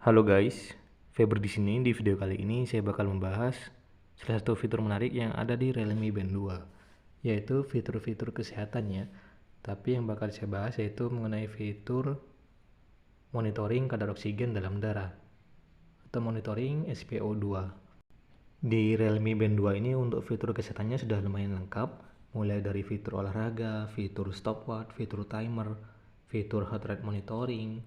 Halo guys, Febri di sini. Di video kali ini saya bakal membahas salah satu fitur menarik yang ada di Realme Band 2, yaitu fitur-fitur kesehatannya. Tapi yang bakal saya bahas yaitu mengenai fitur monitoring kadar oksigen dalam darah atau monitoring SpO2. Di Realme Band 2 ini untuk fitur kesehatannya sudah lumayan lengkap, mulai dari fitur olahraga, fitur stopwatch, fitur timer, fitur heart rate monitoring,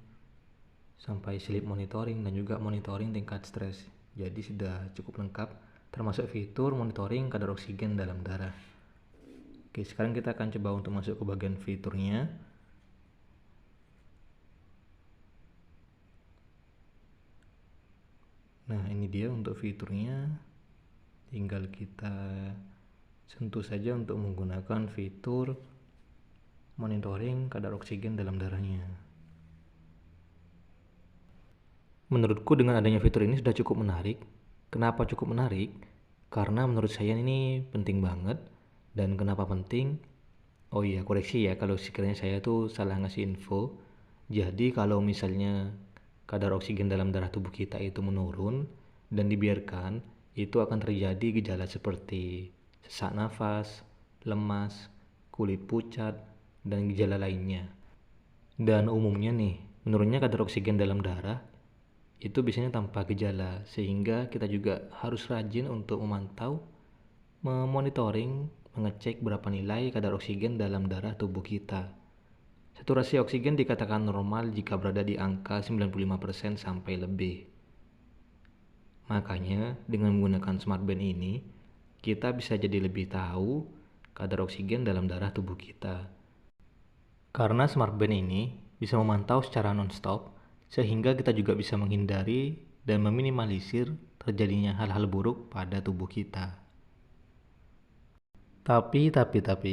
sampai sleep monitoring dan juga monitoring tingkat stres. Jadi sudah cukup lengkap, termasuk fitur monitoring kadar oksigen dalam darah. Oke, sekarang kita akan coba untuk masuk ke bagian fiturnya. Nah, ini dia untuk fiturnya. Tinggal kita sentuh saja untuk menggunakan fitur monitoring kadar oksigen dalam darahnya. Menurutku dengan adanya fitur ini sudah cukup menarik. Kenapa cukup menarik? Karena menurut saya ini penting banget. Dan kenapa penting? Oh iya, koreksi ya kalau sekiranya saya tuh salah ngasih info. Jadi kalau misalnya kadar oksigen dalam darah tubuh kita itu menurun dan dibiarkan, itu akan terjadi gejala seperti sesak nafas, lemas, kulit pucat, dan gejala lainnya. Dan umumnya nih, menurunnya kadar oksigen dalam darah itu biasanya tanpa gejala, sehingga kita juga harus rajin untuk memantau, memonitoring, mengecek berapa nilai kadar oksigen dalam darah tubuh kita. Saturasi oksigen dikatakan normal jika berada di angka 95% sampai lebih. Makanya dengan menggunakan smartband ini, kita bisa jadi lebih tahu kadar oksigen dalam darah tubuh kita. Karena smartband ini bisa memantau secara non-stop, sehingga kita juga bisa menghindari dan meminimalisir terjadinya hal-hal buruk pada tubuh kita. Tapi,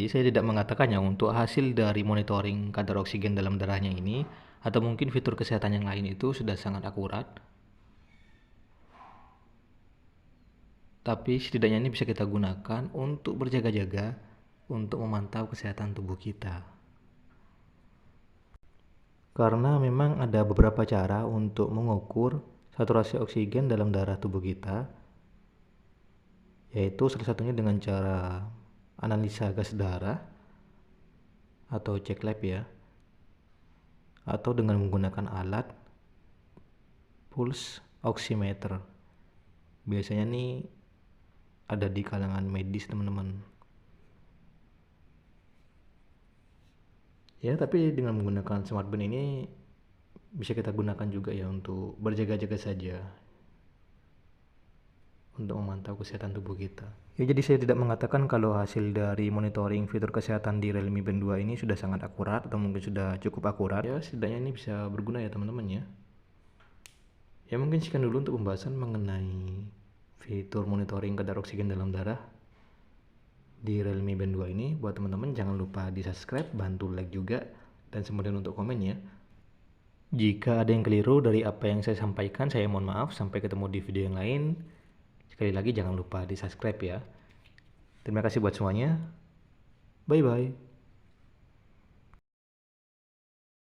saya tidak mengatakannya untuk hasil dari monitoring kadar oksigen dalam darahnya ini, atau mungkin fitur kesehatan yang lain itu sudah sangat akurat. Tapi setidaknya ini bisa kita gunakan untuk berjaga-jaga, untuk memantau kesehatan tubuh kita. Karena memang ada beberapa cara untuk mengukur saturasi oksigen dalam darah tubuh kita, yaitu salah satunya dengan cara analisa gas darah atau cek lab ya, atau dengan menggunakan alat pulse oximeter. Biasanya nih ada di kalangan medis teman-teman. Ya, tapi dengan menggunakan smartband ini bisa kita gunakan juga ya untuk berjaga-jaga saja, untuk memantau kesehatan tubuh kita. Ya, jadi saya tidak mengatakan kalau hasil dari monitoring fitur kesehatan di Realme Band 2 ini sudah sangat akurat atau mungkin sudah cukup akurat. Ya, setidaknya ini bisa berguna ya teman-teman ya. Ya, mungkin sekian dulu untuk pembahasan mengenai fitur monitoring kadar oksigen dalam darah di Realme Band 2 ini. Buat teman-teman jangan lupa di subscribe, bantu like juga, dan kemudian untuk komen ya. Jika ada yang keliru dari apa yang saya sampaikan, saya mohon maaf. Sampai ketemu di video yang lain. Sekali lagi jangan lupa di subscribe ya. Terima kasih buat semuanya. Bye bye.